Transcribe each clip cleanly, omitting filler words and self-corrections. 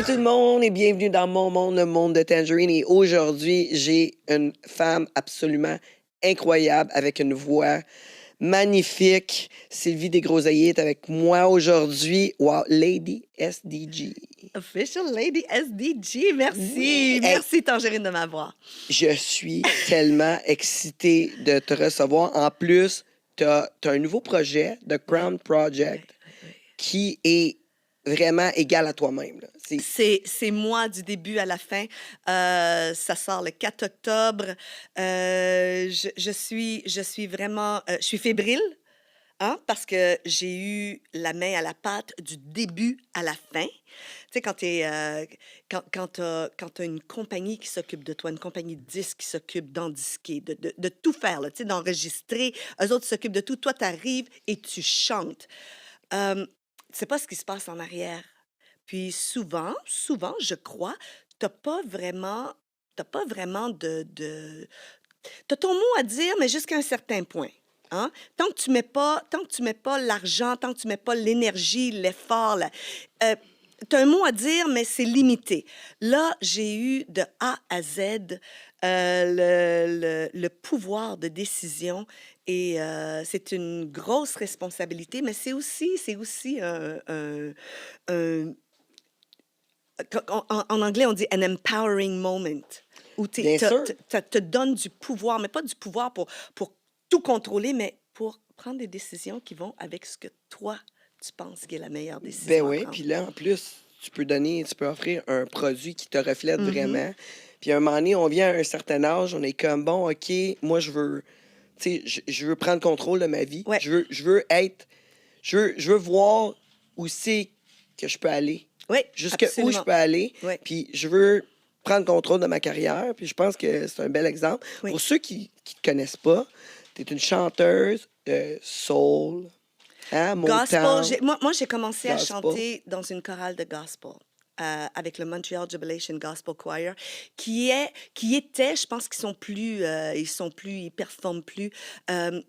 Salut tout le monde et bienvenue dans mon monde, le monde de Tangerine. Et aujourd'hui, j'ai une femme absolument incroyable avec une voix magnifique. Sylvie Desgroseilliers est avec moi aujourd'hui. Wow, Lady SDG. Official Lady SDG, merci. Oui, hey. Merci, Tangerine, de m'avoir. Je suis tellement excitée de te recevoir. En plus, tu as un nouveau projet, The Crown Project, qui est vraiment égal à toi-même. Là. C'est moi du début à la fin. Ça sort le 4 octobre. Je suis vraiment... je suis fébrile. Hein, parce que j'ai eu la main à la pâte du début à la fin. Tu sais, quand t'as une compagnie qui s'occupe de toi, une compagnie de disques qui s'occupe d'endisquer, de tout faire, là, tu sais, d'enregistrer, eux autres s'occupent de tout. Toi, tu arrives et tu chantes. Tu sais pas ce qui se passe en arrière. Puis souvent, je crois, t'as pas vraiment t'as ton mot à dire, mais jusqu'à un certain point. Hein? Tant que tu mets pas l'argent, tant que tu mets pas l'énergie, l'effort, tu as un mot à dire, mais c'est limité. Là, j'ai eu de A à Z le pouvoir de décision et c'est une grosse responsabilité, mais c'est aussi un- en anglais, on dit an empowering moment, où Bien sûr. te donne du pouvoir, mais pas du pouvoir pour tout contrôler, mais pour prendre des décisions qui vont avec ce que toi, tu penses qui est la meilleure Ben décision à oui, prendre. puis là, en plus, tu peux offrir un produit qui te reflète Mhm. vraiment. Puis à un moment donné, on vient à un certain âge, on est comme, bon, OK, moi, tu sais, je veux prendre contrôle de ma vie. Ouais, Je veux être, je veux voir où c'est que je peux aller, ouais, jusqu'où je absolument. peux aller. Ouais, Puis je veux prendre contrôle de ma carrière. Puis je pense que c'est un bel exemple. oui. Pour ceux qui ne te connaissent pas, tu es une chanteuse de soul, hein, Gospel, Motown, moi, j'ai commencé à gospel. chanter dans une chorale de gospel. Avec le Montreal Jubilation Gospel Choir, qui était, je pense ils performent plus, euh,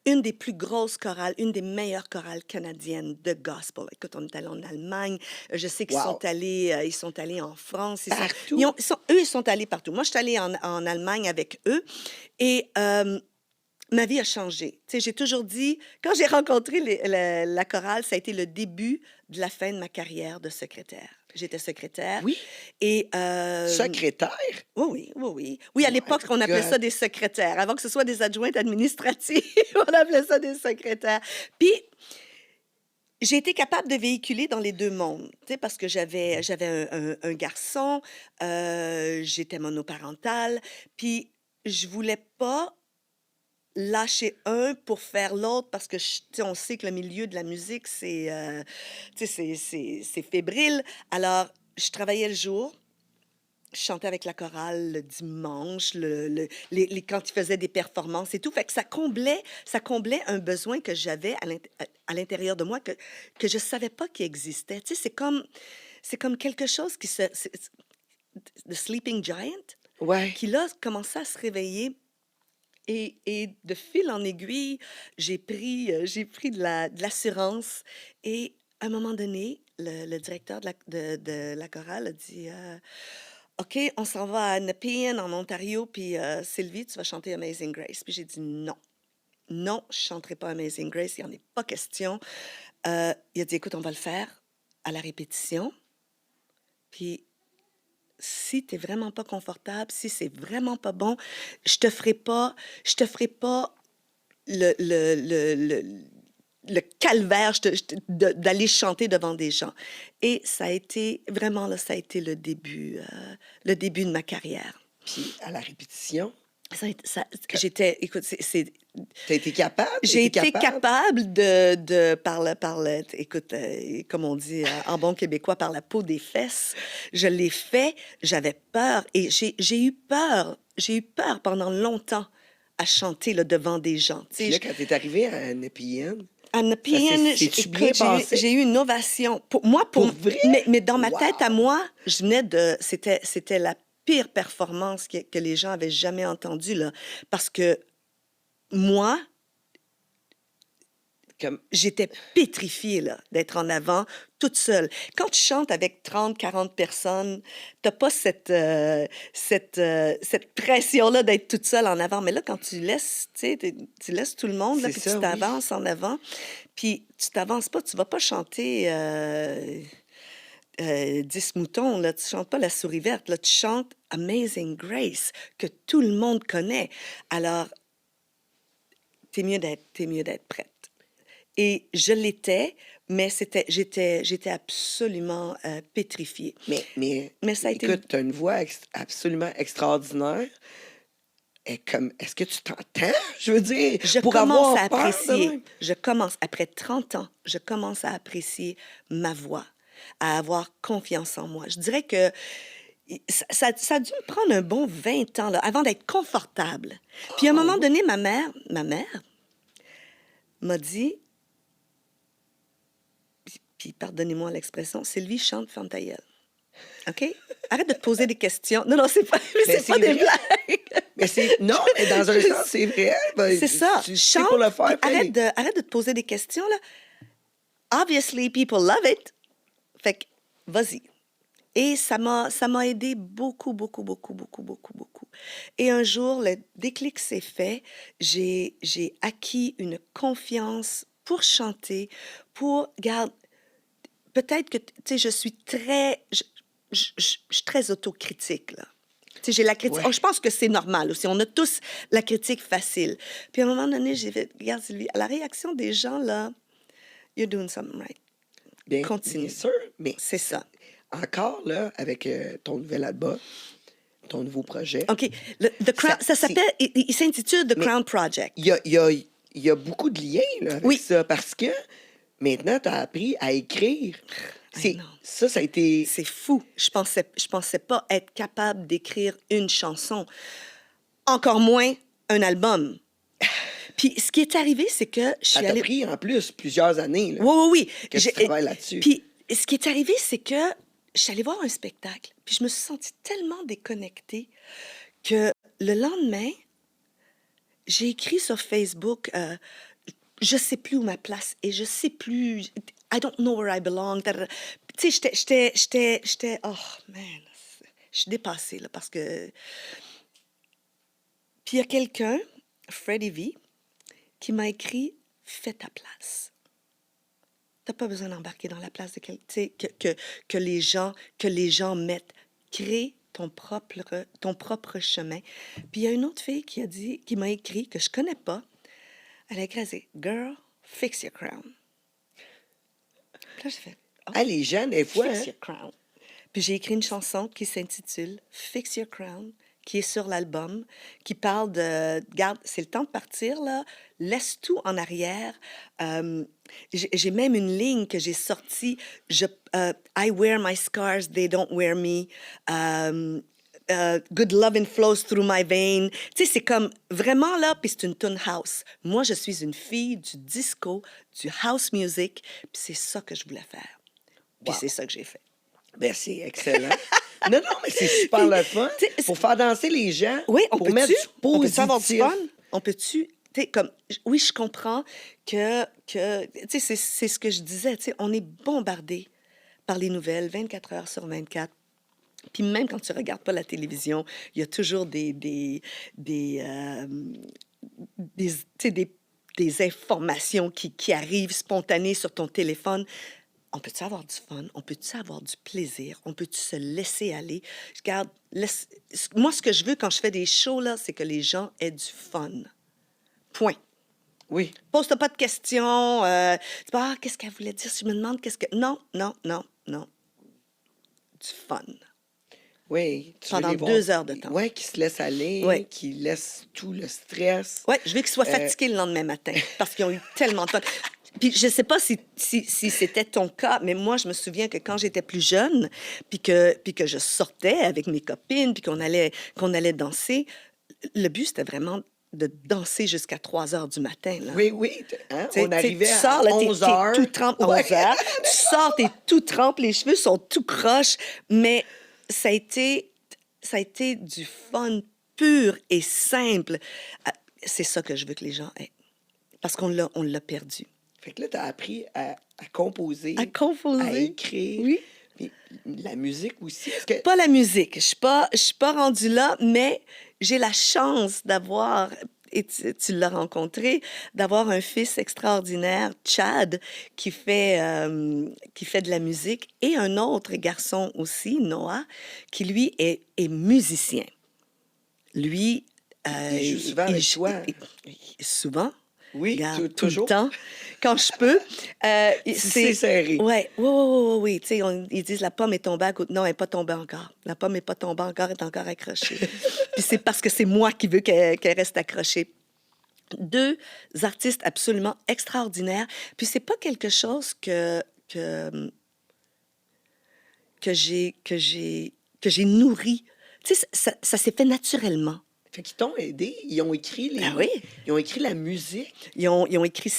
une des plus grosses chorales, une des meilleures chorales canadiennes de gospel. Écoute, on est allé en Allemagne. Je sais qu'ils Wow. ils sont allés en France. Partout. Eux, ils sont allés partout. Moi, je suis allée en Allemagne avec eux et ma vie a changé. Tu sais, j'ai toujours dit, quand j'ai rencontré la chorale, ça a été le début de la fin de ma carrière de secrétaire. J'étais secrétaire Oui. et Secrétaire? oui, oui, oui, oui. Oui, à My l'époque, on appelait ça God. des secrétaires. Avant que ce soit des adjointes administratives, on appelait ça des secrétaires. Puis, j'ai été capable de véhiculer dans les deux mondes, tu sais, parce que j'avais un garçon, j'étais monoparentale, puis je voulais pas lâcher un pour faire l'autre parce que tu sais, on sait que le milieu de la musique, tu sais, c'est fébrile. Alors, je travaillais le jour, je chantais avec la chorale le dimanche, quand ils faisaient des performances et tout. Fait que ça comblait un besoin que j'avais à l'intérieur de moi que je savais pas qu'il existait. Tu sais, c'est comme quelque chose The Sleeping Giant, Ouais. qui là commençait à se réveiller. Et de fil en aiguille, j'ai pris de l'assurance. Et à un moment donné, le directeur de la chorale a dit OK, on s'en va à Nepean, en Ontario, puis Sylvie, tu vas chanter Amazing Grace. Puis j'ai dit non. Non, je ne chanterai pas Amazing Grace, il n'y en est pas question. Il a dit écoute, on va le faire à la répétition. Puis si tu n'es vraiment pas confortable, si c'est vraiment pas bon, je te ferai pas le calvaire d'aller chanter devant des gens. Et ça a été, vraiment, là, ça a été le début de ma carrière. Puis à la répétition, Écoute, t'as été capable? j'ai été capable écoute, comme on dit en bon québécois, par la peau des fesses. Je l'ai fait, j'avais peur et j'ai eu peur pendant longtemps à chanter là, devant des gens. Tu Puis sais, là, quand t'es arrivé à Nepean, à Nepean, c'est-tu bien écoute, passé? j'ai eu une ovation. Pour vrai? Mais dans ma Wow! tête à moi, c'était la pire performance que les gens avaient jamais entendue, là. Parce que moi, Comme... J'étais pétrifiée là, d'être en avant, toute seule. Quand tu chantes avec 30, 40 personnes, t'as pas cette pression-là d'être toute seule en avant. Mais là, quand tu laisses, tu sais, tu laisses tout le monde, là, C'est puis ça, tu oui. t'avances en avant, puis tu t'avances pas, tu vas pas chanter 10 moutons, là, tu chantes pas La souris verte, là, tu chantes Amazing Grace, que tout le monde connaît. Alors, t'es mieux d'être prête. Et je l'étais, mais j'étais absolument pétrifiée. Mais ça a été... écoute, tu as une voix absolument extraordinaire. Et comme, est-ce que tu t'entends? Je veux dire, Je pour commence à avoir peur de apprécier, même. après 30 ans, je commence à apprécier ma voix, à avoir confiance en moi. Je dirais que ça a dû me prendre un bon 20 ans là, avant d'être confortable. Puis à un moment donné, ma mère m'a dit, puis pardonnez-moi l'expression, Sylvie, chante, ferme ta gueule. OK? Arrête de te poser des questions. Non, c'est pas, Mais c'est pas des vrai. blagues. Non, mais dans un sens, c'est vrai. Ben, C'est ça. Tu sais Chante, pour le faire. puis arrête de te poser des questions, là. Obviously, people love it. Fait que, vas-y. Et ça m'a aidé beaucoup, beaucoup, beaucoup, beaucoup, beaucoup, beaucoup. Et un jour, le déclic s'est fait. J'ai acquis une confiance pour chanter, regarde, peut-être que, tu sais, je suis très autocritique, là. Tu sais, j'ai la critique. Ouais. Oh, je pense que c'est normal aussi. On a tous la critique facile. Puis à un moment donné, j'ai fait, regarde, Sylvie, à la réaction des gens, là, you're doing something right. Continue. Bien sûr, mais c'est ça. Encore, là, avec ton nouvel album, ton nouveau projet. OK. The Crown, ça s'appelle, il s'intitule The Crown Project. Il y a beaucoup de liens là, avec ça, parce que maintenant, tu as appris à écrire. Ça a été... C'est fou. Je pensais pas être capable d'écrire une chanson, encore moins un album. Puis ce qui est arrivé, c'est que je suis allée... Ça t'a pris en plus plusieurs années. Là, oui. Que tu travailles là-dessus. Puis ce qui est arrivé, c'est que je suis allée voir un spectacle, puis je me suis sentie tellement déconnectée que le lendemain, j'ai écrit sur Facebook, je sais plus où ma place est, je sais plus, I don't know where I belong. Tu sais, j'étais, oh man, je suis dépassée là parce que. Puis il y a quelqu'un, Freddie V, qui m'a écrit fais ta place. T'as pas besoin d'embarquer dans la place de quelqu'un, tu sais, que les gens mettent. Crée ton propre chemin. Puis il y a une autre fille qui m'a écrit, que je connais pas. Elle a écrit, elle dit, Girl, fix your crown. Puis là, j'ai fait, les gens, des fois... Fix your crown. Puis j'ai écrit une chanson qui s'intitule Fix your crown, qui est sur l'album, qui parle de, regarde, c'est le temps de partir, là, laisse tout en arrière. J'ai même une ligne que j'ai sortie, I wear my scars, they don't wear me. Good loving flows through my veins. Tu sais, c'est comme vraiment là, puis c'est une tune house. Moi, je suis une fille du disco, du house music, puis c'est ça que je voulais faire. Puis c'est ça que j'ai fait. Ben, c'est excellent. non, mais c'est super le fun. Pour faire danser les gens, oui, pour mettre du positif. On peut-tu avoir du fun? On peut-tu... Comme, oui, je comprends que tu sais, c'est ce que je disais, tu sais, on est bombardé par les nouvelles 24 heures sur 24. Puis même quand tu regardes pas la télévision, il y a toujours des informations qui arrivent spontanées sur ton téléphone. On peut-tu avoir du fun? On peut-tu avoir du plaisir? On peut-tu se laisser aller? Regarde, moi, ce que je veux quand je fais des shows, là, c'est que les gens aient du fun. Point. Oui. Pose-toi pas de questions. Tu dis, qu'est-ce qu'elle voulait dire? Si je me demande qu'est-ce que... Non. Du fun. Oui. Pendant 2 heures de temps. Oui, qui se laisse aller, qui laisse tout le stress. Oui, je veux qu'ils soient fatigués le lendemain matin parce qu'ils ont eu tellement de fun. Puis je sais pas si c'était ton cas, mais moi, je me souviens que quand j'étais plus jeune, puis que je sortais avec mes copines, puis qu'on allait danser, le but, c'était vraiment de danser jusqu'à 3 heures du matin. Là. Oui. Hein? On arrivait à 11 heures. Tu sors, t'es tout trempe, 11 heures. Tu sors, t'es tout trempe, les cheveux sont tout croches, mais ça a été du fun pur et simple. C'est ça que je veux que les gens aient. Parce qu'on l'a perdu. Fait que là, tu as appris à composer, à à composer. écrire, Oui. puis la musique aussi. Parce que, Pas la musique. Je suis pas rendue là, mais j'ai la chance d'avoir, et tu l'as rencontré, d'avoir un fils extraordinaire, Chad, qui fait de la musique, et un autre garçon aussi, Noah, qui lui est musicien. Lui, il joue souvent avec toi. souvent, Oui, regarde, tout le toujours. temps, quand je peux. Si c'est serré. Ouais, oui, oui, oui, oui. Tu sais, ils disent la pomme est tombée à côté. Non, elle n'est pas tombée encore. La pomme n'est pas tombée encore, elle est encore accrochée. Puis c'est parce que c'est moi qui veux qu'elle reste accrochée. Deux artistes absolument extraordinaires. Puis c'est pas quelque chose que j'ai nourri. Tu sais, ça s'est fait naturellement. Fait qu'ils t'ont aidé. Ah oui. Ils ont écrit la musique. Ils ont écrit,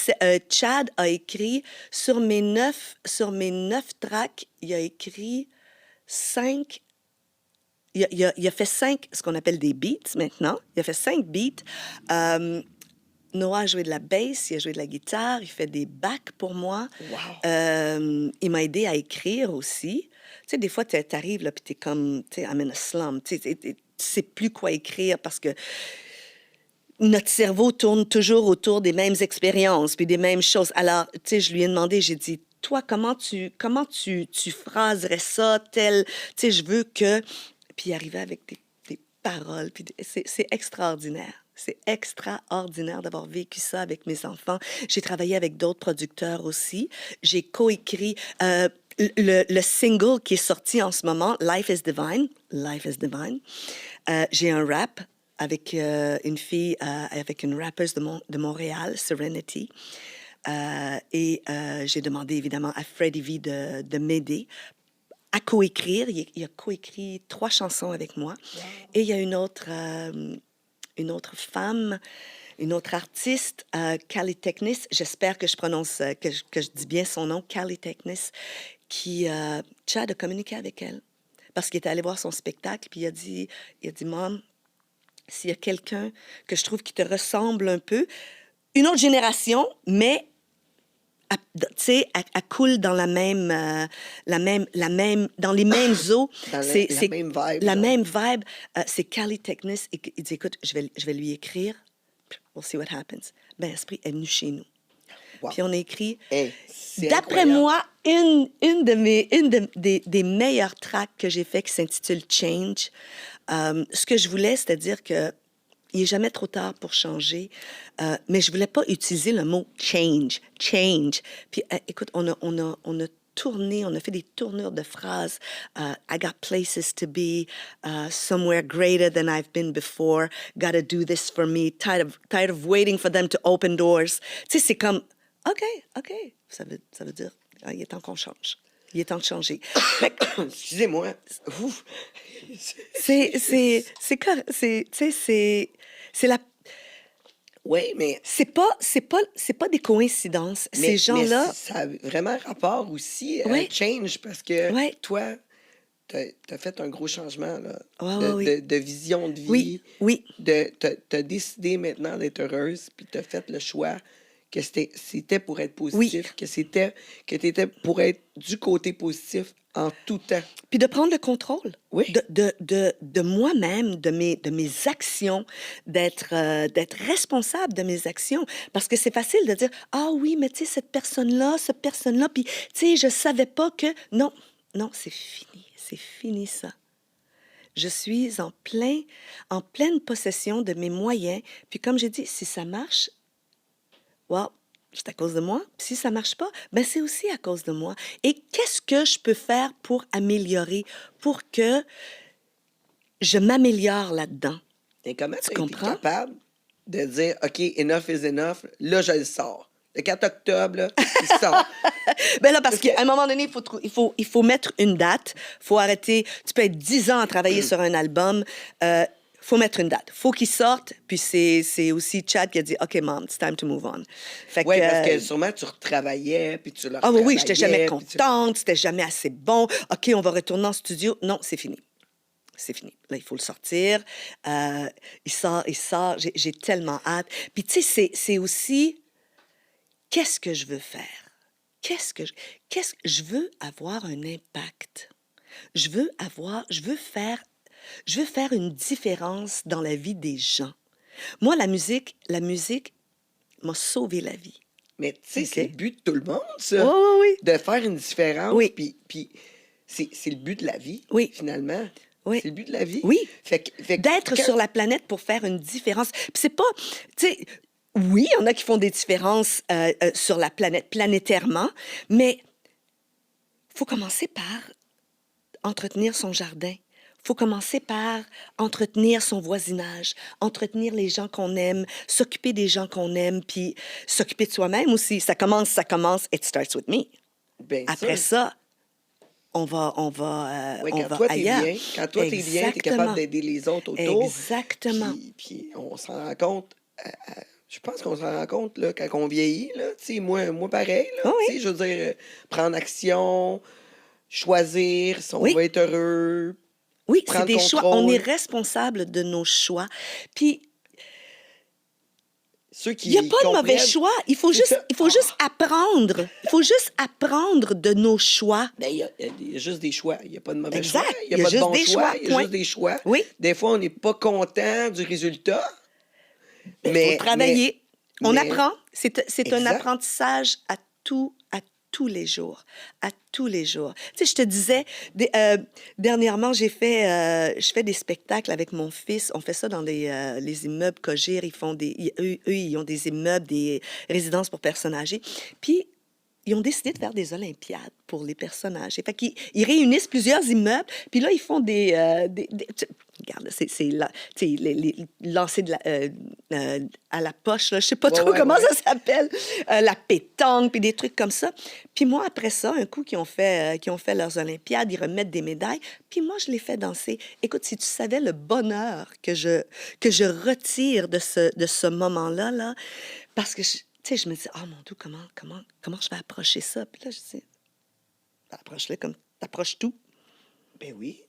Chad a écrit sur mes 9 tracks, il a écrit 5, il a fait 5, ce qu'on appelle des beats maintenant. Il a fait 5 beats. Noah a joué de la bass, il a joué de la guitare, il fait des backs pour moi. Wow. Il m'a aidé à écrire aussi. Tu sais, des fois, tu arrives là, puis tu es comme, tu sais, I'm in a slum. Tu sais plus quoi écrire parce que notre cerveau tourne toujours autour des mêmes expériences puis des mêmes choses. Alors, tu sais, je lui ai demandé, j'ai dit, toi, comment tu phraserais ça, tel, tu sais, je veux que... Puis il arrivait avec des paroles, puis c'est extraordinaire. C'est extraordinaire d'avoir vécu ça avec mes enfants. J'ai travaillé avec d'autres producteurs aussi. J'ai coécrit le single qui est sorti en ce moment, Life is Divine. Life is Divine. J'ai un rap avec une fille, avec une rappeuse de Montréal, Serenity. J'ai demandé évidemment à Freddie V de m'aider à coécrire. Il a coécrit 3 chansons avec moi. Wow. Et il y a une autre femme, une autre artiste, Callie Technis. J'espère que je prononce, que je dis bien son nom, Callie Technis, qui, Chad a communiqué avec elle. Parce qu'il était allé voir son spectacle, puis il a dit, Mom, s'il y a quelqu'un que je trouve qui te ressemble un peu, une autre génération, mais tu sais, elle coule dans la même, dans les mêmes eaux. Dans la même vibe. La genre. même vibe. C'est Callie Technis. Il dit, écoute, je vais lui écrire. We'll see what happens. Ben, Esprit est venu chez nous. Wow. Puis on a écrit, Hey, c'est d'après incroyable. moi, des meilleures tracks que j'ai fait qui s'intitule Change. Ce que je voulais, c'est-à-dire que il n'est jamais trop tard pour changer, mais je voulais pas utiliser le mot change. Puis écoute, on a tourné, on a fait des tournures de phrases. I got places to be, somewhere greater than I've been before. Gotta do this for me. Tired of waiting for them to open doors. Tu sais, c'est comme, OK. Ça veut dire, il est temps qu'on change. Il est temps de changer. Excusez-moi. Ouf. C'est la... Oui, mais C'est pas des coïncidences. Ces gens-là... mais ça a vraiment rapport aussi à Ouais. Change parce que Ouais. toi, t'as fait un gros changement là, Ouais, oui. de vision de vie. Oui. T'as décidé maintenant d'être heureuse, puis t'as fait le choix que c'était pour être positif, que t'étais pour être du côté positif en tout temps. Puis de prendre le contrôle Oui. de moi-même, de mes actions, d'être responsable de mes actions. Parce que c'est facile de dire, ah oui, mais tu sais, cette personne-là, puis tu sais, je savais pas que... Non, c'est fini ça. Je suis en pleine possession de mes moyens. Puis comme j'ai dit, si ça marche, well, c'est à cause de moi. Si ça marche pas, ben c'est aussi à cause de moi. Et qu'est-ce que je peux faire pour améliorer, pour que je m'améliore là-dedans? Et comment Tu tu été comprends? capable de dire, OK, enough is enough, là, je le sors. Le 4 octobre, là, il sort. Ben là, parce qu'à un moment donné, il faut mettre une date. Il faut arrêter. Tu peux être 10 ans à travailler sur un album. Faut mettre une date. Faut qu'il sorte. Puis c'est aussi Chad qui a dit, OK, Mom, it's time to move on. Fait Oui, que, parce que sûrement, tu retravaillais, puis tu le ah oui, j'étais jamais retravaillais, puis tu- contente, c'était jamais assez bon. OK, on va retourner en studio. Non, c'est fini. C'est fini. Là, il faut le sortir. Il sort. J'ai tellement hâte. Puis, tu sais, c'est aussi... qu'est-ce que je veux faire? Qu'est-ce que je veux avoir un impact? Je veux faire une différence dans la vie des gens. Moi, la musique m'a sauvé la vie. Mais tu sais, c'est le OK? but de tout le monde, Oui, ça. oui, De faire une différence, oui. puis c'est le but de la vie, Oui, finalement. oui, C'est le but de la vie. oui. Fait que D'être quand... sur la planète pour faire une différence. Puis c'est pas, tu sais, oui, il y en a qui font des différences sur la planète, planétairement, mais il faut commencer par entretenir son jardin. Il faut commencer par entretenir son voisinage, entretenir les gens qu'on aime, s'occuper des gens qu'on aime, puis s'occuper de soi-même aussi. Ça commence, it starts with me. Bien Après sûr. ça, on Oui, on quand va toi, t'es ailleurs. bien, quand toi, t'es bien, t'es capable Exactement. d'aider les autres autour. Exactement. Puis on s'en rend compte, je pense qu'on s'en rend compte là, quand on vieillit. Là, tu sais, moi, pareil, là, Oh tu oui, sais, je veux dire, prendre action, choisir si on oui, va être heureux, oui, c'est prendre des choix. On est contrôle. responsable de nos choix. Puis, Ceux il n'y a qui pas de mauvais comprennent, choix. c'est ça. Il faut juste apprendre. Il faut juste apprendre de nos choix. Ben, il y a juste des choix. Il n'y a pas de mauvais choix. Exact. Il n'y Il a y a pas de juste bons des choix. choix, Il y a point. juste des choix. Oui, Des fois, on n'est pas content du résultat, mais il faut mais, travailler. On mais, apprend. C'est un exact. apprentissage à tous les jours. À tous les jours. Tu sais, je te disais, dernièrement, je fais des spectacles avec mon fils. On fait ça dans les immeubles Cogir. Eux, ils ont des immeubles, des résidences pour personnes âgées. Puis, ils ont décidé de faire des Olympiades pour les personnes âgées. Fait qu'ils ils réunissent plusieurs immeubles, puis là, ils font regarde, tu sais, les lancer à la poche, là, je sais pas Ouais, trop ouais, comment ouais. ça s'appelle, la pétanque, puis des trucs comme ça. Puis moi, après ça, un coup qu'ils ont fait leurs Olympiades, ils remettent des médailles, puis moi, je les fais danser. Écoute, si tu savais le bonheur que je retire de ce moment-là, là, parce que tu sais, je me dis, oh mon Dieu, comment je vais approcher ça? Puis là, je dis, approche-le comme t'approches tout. Ben oui.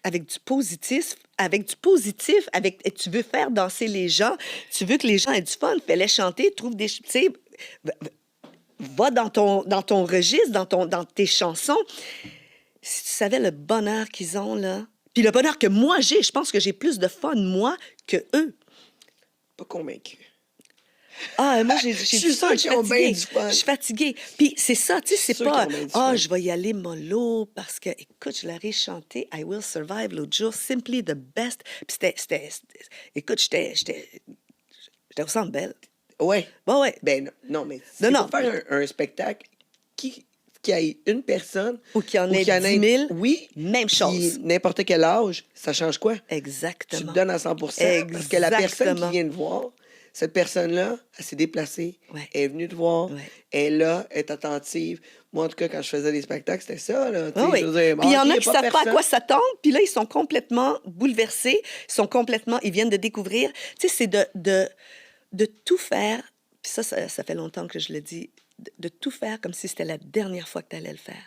Avec du positif, et tu veux faire danser les gens, tu veux que les gens aient du fun, fais-les chanter, trouve des, tu sais, va dans ton registre, dans tes chansons. Si tu savais le bonheur qu'ils ont, là, puis le bonheur que moi j'ai, je pense que j'ai plus de fun, moi, que eux. Pas convaincu. Ah, moi, j'ai Je suis du sûr fun, je suis qu'ils ont bien fatiguée. du fun. Je suis fatiguée. Puis c'est ça, tu sais, Je suis c'est sûr qu'ils pas, ont bien du ah, fun. je vais y aller mollo parce que, écoute, je leur ai chanté I Will Survive l'autre jour, Simply the Best. Puis écoute, j'étais au Centre Bell. Ouais. Bon, ouais. Ben non, mais Non, c'est non. pour faire un spectacle qui ait une personne Ou qu'il y en ou ait qu'il y en 10 ait, 000, oui, même puis chose. n'importe quel âge, ça change quoi? Tu te Exactement. donnes à 100 parce que la personne qui Exactement. vient te voir, cette personne-là, elle s'est déplacée, Ouais. elle est venue te voir, Ouais. elle est là, elle est attentive. Moi, en tout cas, quand je faisais des spectacles, c'était ça, là. Tu Ah sais, oui. je veux dire, Puis il y en OK, a y qui savent pas à personne. quoi s'attendre, puis là, ils sont complètement bouleversés, ils viennent de découvrir. Tu sais, c'est de tout faire, puis ça fait longtemps que je le dis, de tout faire comme si c'était la dernière fois que tu allais le faire.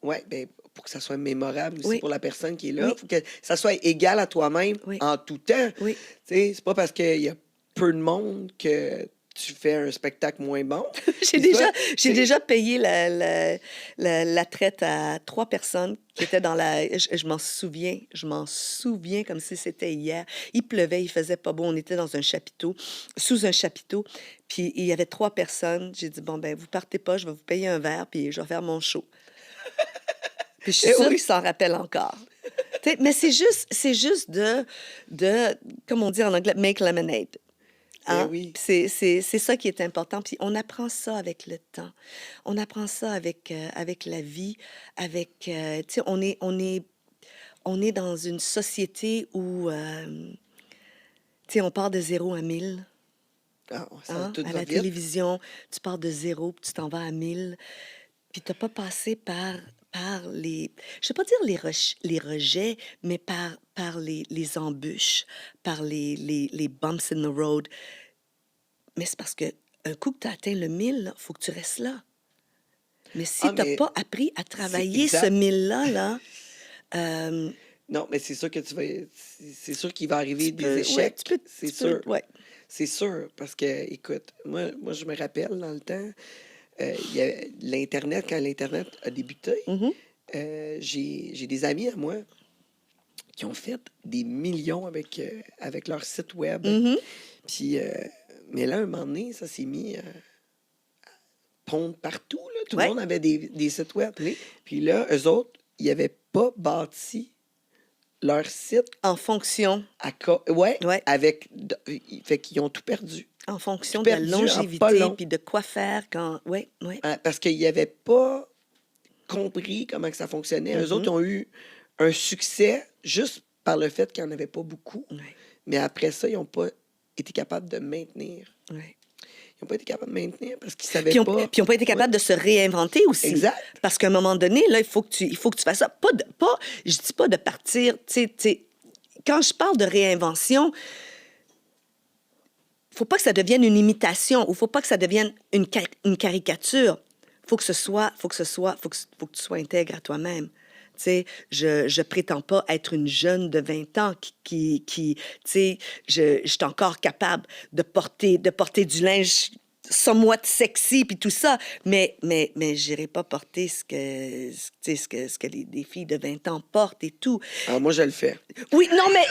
Oui, ben, pour que ça soit mémorable aussi Oui. pour la personne qui est là. Oui. Il faut que ça soit égal à toi-même Oui. en tout temps. Oui. Tu sais, c'est pas parce qu'il y a peu de monde que tu fais un spectacle moins bon. J'ai Puis c'est pas- j'ai déjà payé la traite à 3 personnes qui étaient dans la... je m'en souviens comme si c'était hier. Il pleuvait, il faisait pas beau, on était dans un chapiteau, sous un chapiteau, puis il y avait 3 personnes. J'ai dit, bon, ben vous partez pas, je vais vous payer un verre, puis je vais faire mon show. Puis je suis Eh sûre oui. qu'ils s'en rappellent encore. Tu sais, mais c'est juste comme on dit en anglais, make lemonade. Eh Hein? oui. Puis c'est ça qui est important. Puis on apprend ça avec le temps. On apprend ça avec la vie, tu sais, on est dans une société où, tu sais, on part de 0 à 1000. Ah, ça Hein? tout À va la vite. télévision, tu pars de 0, puis tu t'en vas à 1000. Puis tu n'as pas passé par les, je ne vais pas dire les rejets, mais par les embûches, par les bumps in the road. Mais c'est parce que un coup que tu as atteint le 1000, il faut que tu restes là. Mais si Ah, tu n'as mais pas appris à c'est travailler ce exact. 1000-là, là, euh, Non, mais c'est sûr que c'est sûr qu'il va arriver des Ouais, échecs. C'est sûr. ouais. C'est sûr. Parce que, écoute, moi je me rappelle dans le temps, il y a l'Internet, quand l'Internet a débuté, Mhm. j'ai des amis à moi qui ont fait des millions avec leur site web. Mhm. Puis, mais là, un moment donné, ça s'est mis à pondre partout. Là. Tout le Ouais. monde avait des sites web. Oui. Puis là, eux autres, ils n'avaient pas bâti leur site En fonction, ouais, Ouais. fait qu'ils ont tout perdu. en fonction Tout de la perdu en pas longévité, long. puis de quoi faire quand... Oui, oui. Parce qu'ils n'avaient pas compris comment que ça fonctionnait. Eux autres ont eu un succès juste par le fait qu'il n'y en avait pas beaucoup. Oui, Mais après ça, ils n'ont pas été capables de maintenir. oui. Ils n'ont pas été capables de maintenir parce qu'ils ne savaient Puis pas. puis ils n'ont pas été capables de se réinventer aussi. Exact. Parce qu'à un moment donné, là, il faut que tu fasses ça. Je dis pas de partir, tu sais, quand je parle de réinvention, faut pas que ça devienne une imitation ou faut pas que ça devienne une caricature. Faut que tu sois intègre à toi-même. Tu sais, je prétends pas être une jeune de 20 ans tu sais, je suis encore capable de porter du linge somewhat sexy puis tout ça, mais j'irai pas porter ce que les filles de 20 ans portent et tout. Alors, moi, je le fais. Oui, non, mais...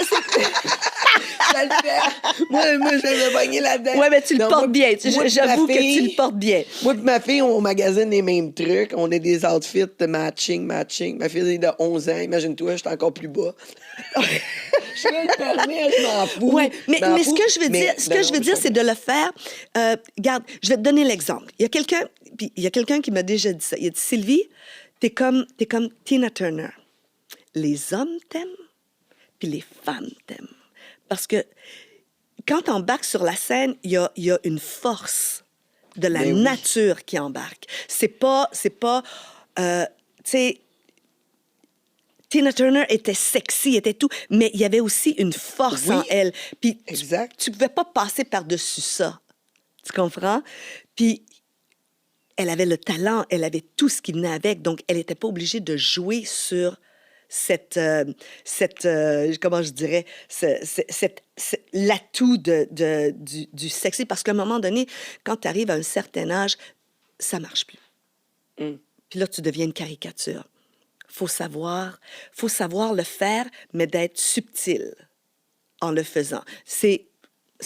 Je le fais. Moi, je vais me pogner là-dedans. Ouais, mais tu le Non, portes moi- bien. moi pis J'avoue ma que tu fille- le portes bien. Moi et ma fille, on magasine les mêmes trucs. On a des outfits de matching. Ma fille est de 11 ans. Imagine-toi, je suis encore plus bas. Je me le permets, je m'en fous. Ouais, mais Je m'en ce fous. que je veux Mais- dire, c'est de le faire. Regarde, je vais te donner l'exemple. Il y a quelqu'un qui m'a déjà dit ça. Il a dit, Sylvie, t'es comme Tina Turner. Les hommes t'aiment, puis les femmes t'aiment. Parce que quand tu embarques sur la scène, il y a une force de la Ben oui. nature qui embarque. C'est pas, tu sais, Tina Turner était sexy, était tout, mais il y avait aussi une force Oui, en elle. Puis exact. tu pouvais pas passer par-dessus ça. Tu comprends? Puis elle avait le talent, elle avait tout ce qui venait avec, donc elle n'était pas obligée de jouer sur comment je dirais, l'atout du sexy. Parce qu'à un moment donné, quand tu arrives à un certain âge, ça marche plus. Puis là, tu deviens une caricature. Faut savoir le faire, mais d'être subtil en le faisant. C'est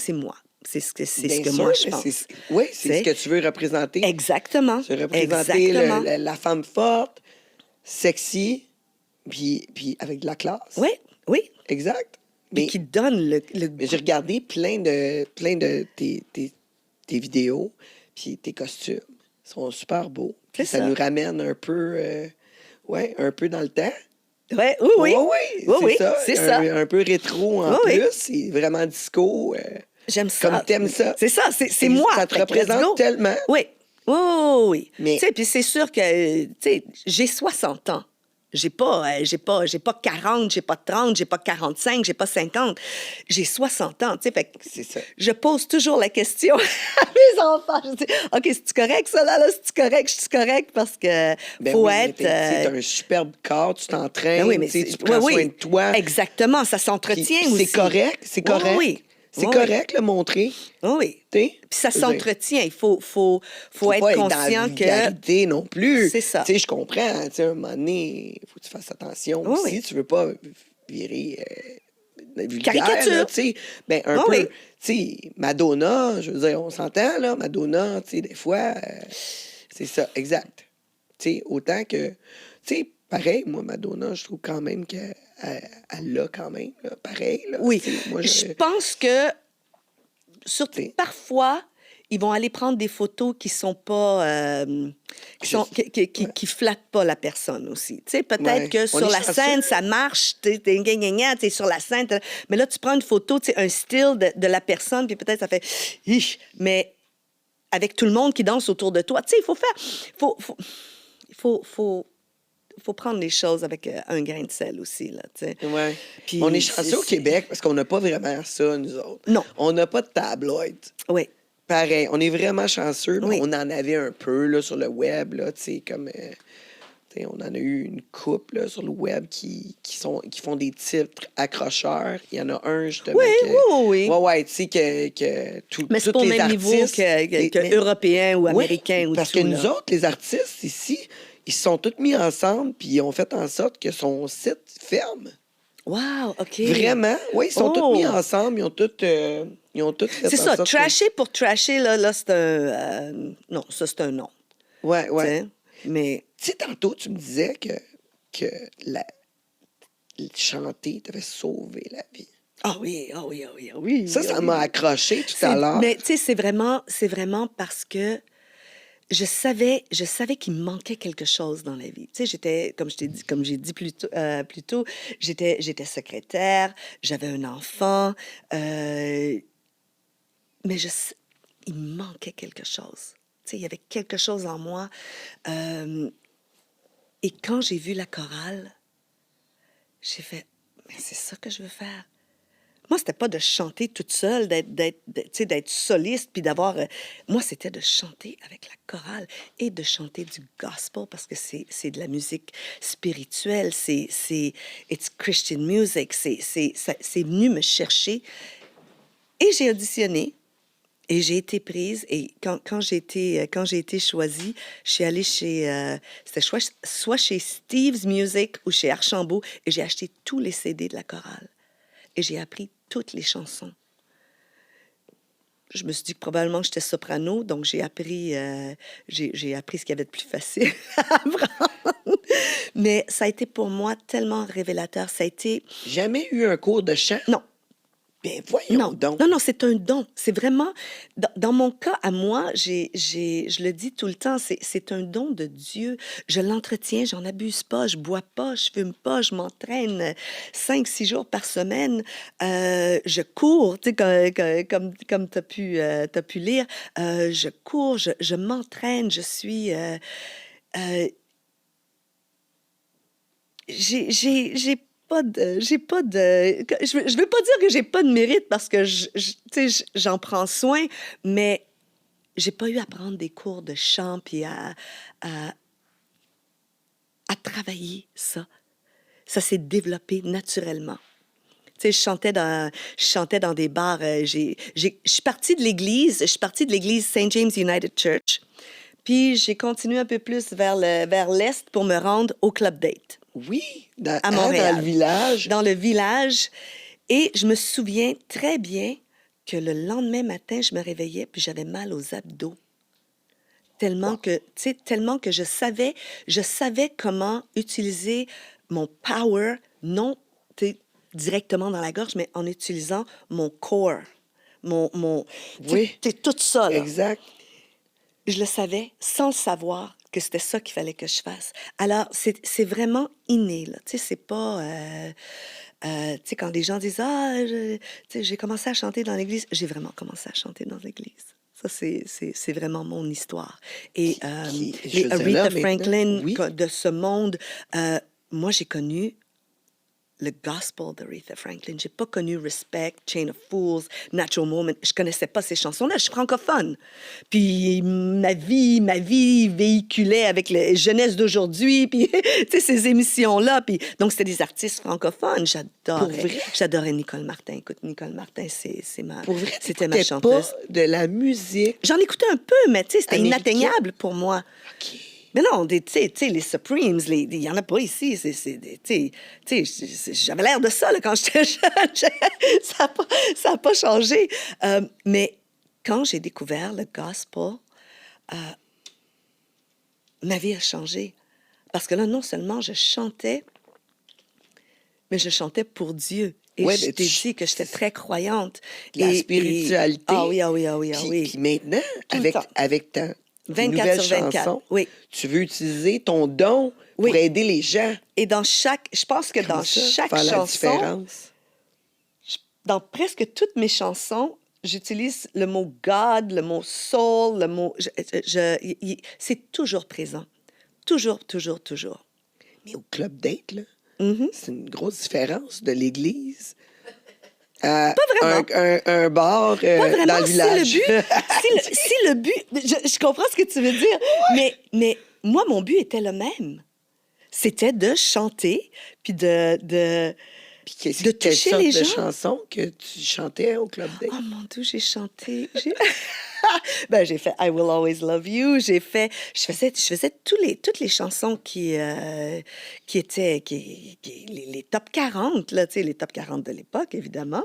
moi. C'est ce Bien que sûr, moi, je mais pense. Oui, c'est C'est- ce que tu veux représenter. Exactement. Tu veux représenter Exactement. la femme forte, sexy, puis avec de la classe. Oui, oui. Exact. Puis qui donne le Mais j'ai regardé plein de tes vidéos, puis tes costumes. Ils sont super beaux. Puis C'est ça ça. nous ramène un peu, un peu dans le temps. Ouais, oui, oui. Oui, Oui, c'est c'est ça. Un peu rétro en Oui, oui. plus. C'est vraiment disco. J'aime ça. Comme t'aimes ça. C'est ça, c'est moi. Ça te Fait que let's représente go. tellement. Oui, oui, oui, oui. Mais- Tu sais, puis c'est sûr que, tu sais, j'ai 60 ans. J'ai pas 40, j'ai pas 30, j'ai pas 45, j'ai pas 50. J'ai 60 ans, tu sais, fait que C'est ça. je pose toujours la question à mes enfants. Je dis, OK, c'est-tu correct, ça, là? C'est-tu correct? Je suis correct parce que Ben faut oui, mais être... tu as un superbe corps, tu t'entraînes, Ben oui, mais tu prends oui, soin de toi. Exactement, ça Puis s'entretient aussi. c'est correct, c'est correct. Oui, oui. C'est Oui, correct, le montrer. oui. Tu sais? Puis ça Je veux dire, s'entretient. Il faut être pas conscient dans la que... vulgarité non plus. C'est ça. Tu sais, je comprends. Tu sais, à un moment donné, il faut que tu fasses attention Oui, aussi. oui. Tu veux pas virer vulgaire. Caricature. Là, tu sais. Ben, un Oui, peu. oui. Tu sais, Madonna, je veux dire, on s'entend, là. Madonna, tu sais, des fois, c'est ça, exact. Tu sais, autant que... Tu sais, pareil, moi, Madonna, je trouve quand même qu'elle l'a quand même, là, pareil. Là. Oui, Tu sais, moi, je pense que surtout T'sais. parfois ils vont aller prendre des photos qui sont pas qui flattent pas la personne aussi. Tu sais, peut-être Ouais. que On sur est la chanceux. scène ça marche, t'es sur la scène, mais là tu prends une photo, tu sais, un style de la personne puis peut-être ça fait Ih mais avec tout le monde qui danse autour de toi, tu sais, il faut faire faut prendre les choses avec un grain de sel aussi, là, tu sais. Ouais. Puis On est chanceux au Québec parce qu'on n'a pas vraiment ça, nous autres. Non. On n'a pas de tabloïd. Oui. Pareil, on est vraiment chanceux. Mais Oui. on en avait un peu là, sur le web, là, tu sais, comme... tu T'sais, on en a eu une couple là, sur le web qui font des titres accrocheurs. Il y en a un, justement, Oui, que... oui, oui. Ouais, tu sais, que Mais c'est tous pas au les même niveau artistes... que européen ou Oui, américain ou parce tout, que nous là. autres, les artistes, ici, ils se sont tous mis ensemble puis ils ont fait en sorte que son site ferme. Wow, OK. Vraiment, oui, ils sont tous mis Oh! ensemble, ils ont tous fait C'est en ça, sorte que... trasher pour trasher, là, c'est un... non, ça, c'est un non, Ouais, tu ouais. sais. Mais Tu sais, tantôt, tu me disais que la, chanter t'avait sauvé la vie. ah oui, ah oui, ah oui, ah oui, Ça ah m'a oui. accroché tout à l'heure. Mais tu sais, c'est vraiment parce que je savais qu'il me manquait quelque chose dans la vie. Tu sais, j'étais, comme j'ai dit plus tôt, j'étais secrétaire, j'avais un enfant, mais il me manquait quelque chose. Tu sais, il y avait quelque chose en moi. euh, et quand j'ai vu la chorale, j'ai fait, mais c'est ça que je veux faire. Moi, c'était pas de chanter toute seule, tu sais, d'être soliste, puis d'avoir... moi, c'était de chanter avec la chorale et de chanter du gospel, parce que c'est de la musique spirituelle, it's Christian music, c'est venu me chercher. Et j'ai auditionné, et j'ai été prise, et quand j'ai été choisie, je suis allée c'était soit chez Steve's Music ou chez Archambault, et j'ai acheté tous les CD de la chorale. Et j'ai appris toutes les chansons. Je me suis dit que probablement j'étais soprano, donc j'ai appris ce qu'il y avait de plus facile à apprendre. Mais ça a été pour moi tellement révélateur. Ça a été... Jamais eu un cours de chant? Non, Ben voyons non, donc. non, c'est un don. C'est vraiment, dans mon cas, à moi, je le dis tout le temps, c'est un don de Dieu. Je l'entretiens, j'en abuse pas, je bois pas, je fume pas, je m'entraîne 5-6 jours par semaine. Je cours, tu sais, comme tu as pu lire. Je cours, je m'entraîne, je suis... j'ai pas de je veux pas dire que j'ai pas de mérite parce que tu sais, j'en prends soin, mais j'ai pas eu à prendre des cours de chant puis à travailler ça. Ça s'est développé naturellement. Tu sais, je chantais dans des bars. Je suis partie de l'église St. James United Church, puis j'ai continué un peu plus vers l'est pour me rendre au Club Date. Oui, À Montréal. dans le village. Dans le village. Et je me souviens très bien que le lendemain matin, je me réveillais puis j'avais mal aux abdos. Tellement que je savais comment utiliser mon power, non directement dans la gorge, mais en utilisant mon core. Oui. Tout ça, là. Exact. Je le savais sans le savoir que c'était ça qu'il fallait que je fasse. Alors, c'est vraiment inné, là. Tu sais, c'est pas... tu sais, quand les gens disent « Ah, tu sais, j'ai commencé à chanter dans l'église », j'ai vraiment commencé à chanter dans l'église. Ça, c'est vraiment mon histoire. Et les Aretha Franklin de ce monde, moi, j'ai connu le gospel d'Aretha Franklin. J'ai pas connu Respect, Chain of Fools, Natural Moment. Je connaissais pas ces chansons-là. Je suis francophone. Puis ma vie véhiculait avec la jeunesse d'aujourd'hui, puis tu sais, ces émissions-là. Puis donc c'était des artistes francophones. J'adorais Nicole Martin. Écoute, Nicole Martin, c'était ma chanteuse. Pas de la musique. J'en écoutais un peu, mais tu sais, c'était inatteignable pour moi. OK. Mais non, tu sais, les Supremes, il n'y en a pas ici. Tu sais, j'avais l'air de ça là, quand j'étais jeune. Ça n'a pas changé. Mais quand j'ai découvert le gospel, ma vie a changé. Parce que là, non seulement je chantais, mais je chantais pour Dieu. Et je t'ai dit que j'étais très croyante. La spiritualité. Ah oui, ah oui, ah oui, ah oui. Puis maintenant, avec ta 24 sur 24, chanson, oui. Tu veux utiliser ton don pour aider les gens. Et je pense que dans chaque faire chanson, la différence. Dans presque toutes mes chansons, j'utilise le mot God, le mot soul, le mot... c'est toujours présent. Toujours, toujours, toujours. Mais au Club Date, là, Mm-hmm. c'est une grosse différence de l'église. Pas vraiment. Un bar Pas vraiment, dans le village. Si le but... Je comprends ce que tu veux dire, mais moi, mon but était le même. c'était de chanter, puis Puis de quelle toucher sorte les de gens. chanson que tu chantais au Club Date? Oh mon Dieu, j'ai chanté. Ben, j'ai fait I Will Always Love You. Je faisais toutes les chansons qui étaient les top 40, là, tu sais, les top 40 de l'époque, évidemment.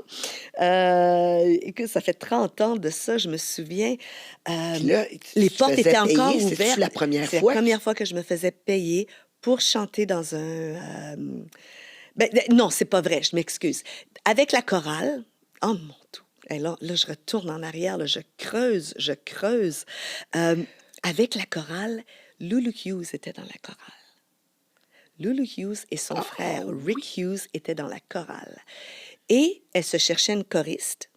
Écoute, ça fait 30 ans de ça, je me souviens. Puis Euh, là, les tu te portes faisais étaient encore payer. C'est-tu ouvertes. la première C'est la fois? première fois que je me faisais payer pour chanter dans un... non, c'est pas vrai, je m'excuse. Avec la chorale, oh mon Dieu, et là, je retourne en arrière, là, je creuse, je creuse. Euh, Avec la chorale, Lulu Hughes était dans la chorale. Lulu Hughes et son Ah frère oui. Rick Hughes étaient dans la chorale. Et elle se cherchait une choriste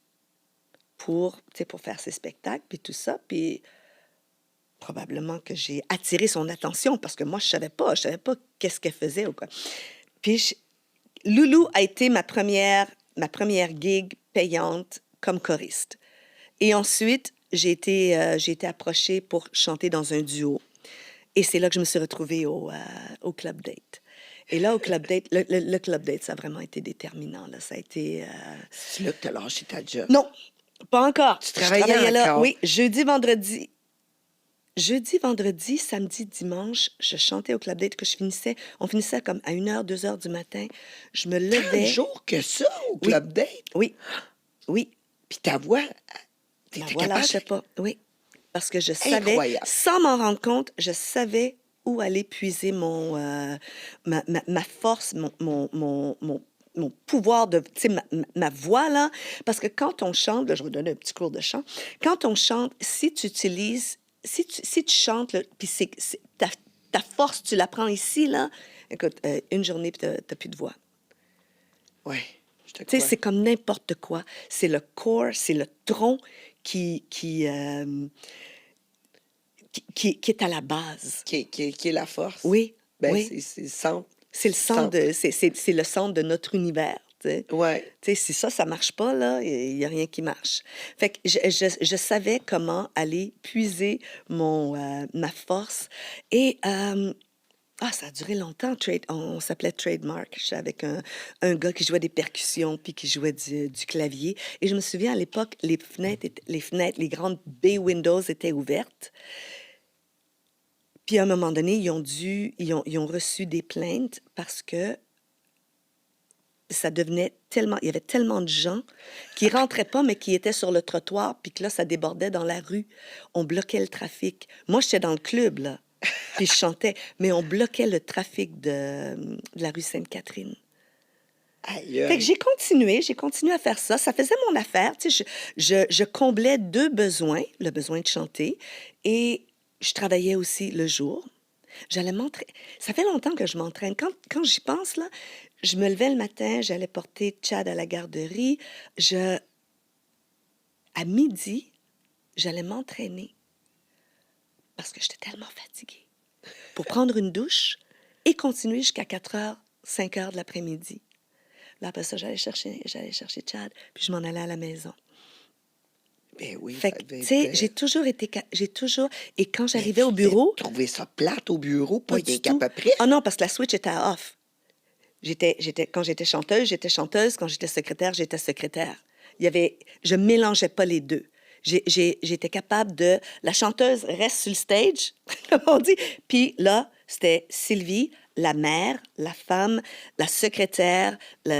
pour, tu sais, pour faire ses spectacles, puis tout ça. Puis probablement que j'ai attiré son attention parce que moi, je savais pas qu'est-ce qu'elle faisait ou quoi. Puis Loulou a été ma première gig payante comme choriste. Et ensuite, j'ai été approchée pour chanter dans un duo. Et c'est là que je me suis retrouvée au Club Date. Et là, au Club Date, le Club Date, ça a vraiment été déterminant. Là. Ça a été... C'est là que tu as lâché ta job. Non, pas encore. Tu Je travaillais là, encore? oui, jeudi, vendredi, samedi, dimanche, je chantais au Club Date que on finissait comme à 1h, 2h du matin. Je me 30 levais. jours que ça au Oui, Club Date? oui, oui. Puis ta voix, Ma t'étais voix capable? lâchait pas, oui. Parce que je savais, Incroyable. sans m'en rendre compte, je savais où aller puiser ma force, mon pouvoir de, tu sais, ma voix, là. Parce que quand on chante, là, je vais vous donner un petit cours de chant, quand on chante, si tu chantes, là, puis ta force, tu la prends ici, là, écoute, une journée, puis t'as plus de voix. Oui, je te Tu sais, crois. c'est comme n'importe quoi. C'est le corps, c'est le tronc qui est à la base. Qui est la force. Oui, Ben, oui. c'est le centre. C'est le centre c'est le centre de notre univers. Tu sais. Ouais. Tu sais, si ça marche pas, là, il n'y a rien qui marche. Fait que je savais comment aller puiser ma force. Et ça a duré longtemps. On s'appelait Trademark. J'étais avec un gars qui jouait des percussions puis qui jouait du clavier. Et je me souviens, à l'époque, les grandes bay windows étaient ouvertes. Puis à un moment donné, ils ont reçu des plaintes parce que ça devenait tellement... Il y avait tellement de gens qui rentraient pas, mais qui étaient sur le trottoir, puis que là, ça débordait dans la rue. On bloquait le trafic. Moi, j'étais dans le club, là, puis je chantais, mais on bloquait le trafic de la rue Sainte-Catherine. Aïe, Fait que aïe. j'ai continué à faire ça. Ça faisait mon affaire. Tu sais, je comblais deux besoins, le besoin de chanter, et je travaillais aussi le jour. J'allais m'entraîner. Ça fait longtemps que je m'entraîne. Quand j'y pense, là, je me levais le matin, j'allais porter Chad à la garderie. À midi, j'allais m'entraîner parce que j'étais tellement fatiguée pour prendre une douche et continuer jusqu'à 4h, 5h de l'après-midi. Là, après ça, j'allais chercher Chad, puis je m'en allais à la maison. Ben oui, Fait ça que, devait tu sais, être... j'ai toujours... Et quand Mais j'arrivais tu au devais bureau... trouver ça plate au bureau, pas Pas rien du qu'à tout. peu près. Ah non, parce que la switch était à off. Quand j'étais chanteuse, j'étais chanteuse. Quand j'étais secrétaire, j'étais secrétaire. Je mélangeais pas les deux. J'étais capable de... La chanteuse reste sur le stage, comme on dit. Puis là, c'était Sylvie, la mère, la femme, la secrétaire, tu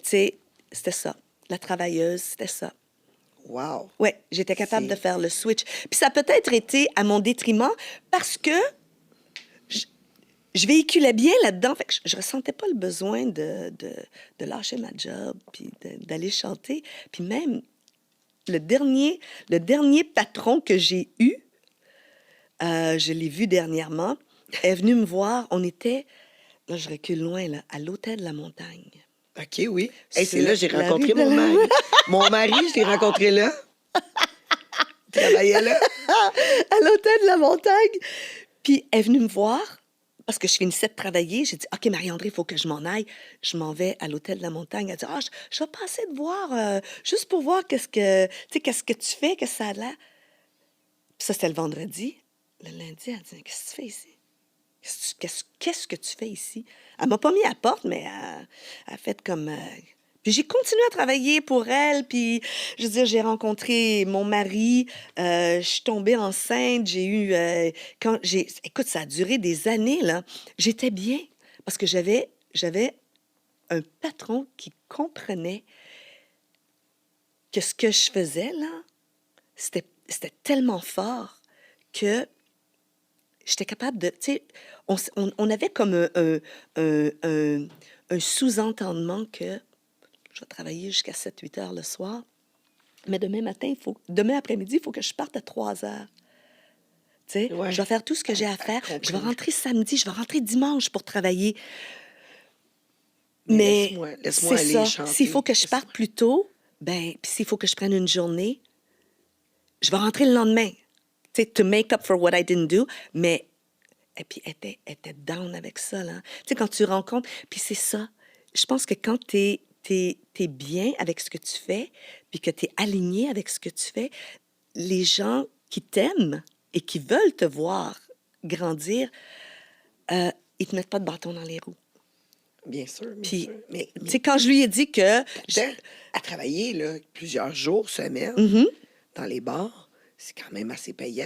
sais, c'était ça. La travailleuse, c'était ça. Wow. Oui, j'étais capable de C'est- faire le switch. Puis ça a peut-être été à mon détriment parce que je véhiculais bien là-dedans. Fait que je ressentais pas le besoin de lâcher ma job puis d'aller chanter. Puis même, le dernier patron que j'ai eu, je l'ai vu dernièrement, est venu me voir. On était, là, je recule loin, là, à l'Hôtel de la Montagne. OK, oui. Hey, c'est Sur là que j'ai la rencontré rue de mon la- mari. Mon mari, je l'ai rencontré là. Il travaillait là. À l'Hôtel de la Montagne. Puis elle est venue me voir parce que je finissais de travailler. J'ai dit, OK, Marie-André, il faut que je m'en aille. Je m'en vais à l'Hôtel de la Montagne. Elle dit, je vais passer te voir juste pour voir qu'est-ce que tu fais, qu'est-ce que ça a l'air. Puis ça, c'était le vendredi. Le lundi, elle dit, qu'est-ce que tu fais ici? Qu'est-ce que tu fais ici? Elle m'a pas mis à la porte, mais elle a fait comme... Puis j'ai continué à travailler pour elle, puis je veux dire, j'ai rencontré mon mari, je suis tombée enceinte, j'ai eu... Écoute, ça a duré des années, là. J'étais bien, parce que j'avais un patron qui comprenait que ce que je faisais, là, c'était tellement fort que j'étais capable de... Tu sais, on avait comme un sous-entendement que je vais travailler jusqu'à 7-8 heures le soir, mais demain après-midi, il faut que je parte à 3 heures. Tu sais, Ouais. je vais faire tout ce que j'ai à faire. Je vais compris. rentrer samedi, je vais rentrer dimanche pour travailler. Mais Mais laisse-moi c'est aller ça. chanter. S'il faut que je parte plus tôt, ben, puis s'il faut que je prenne une journée, je vais rentrer le lendemain. Tu sais, to make up for what I didn't do. Mais, et puis, elle était down avec ça, là. Tu sais, quand tu rencontres, puis c'est ça. Je pense que quand t'es bien avec ce que tu fais, puis que t'es aligné avec ce que tu fais, les gens qui t'aiment et qui veulent te voir grandir, ils te mettent pas de bâton dans les roues. Bien sûr, bien Puis, sûr. tu sais, quand je lui ai dit que... Pourtant, à travailler là, plusieurs jours, semaines, Mhm. dans les bars, c'est quand même assez payant.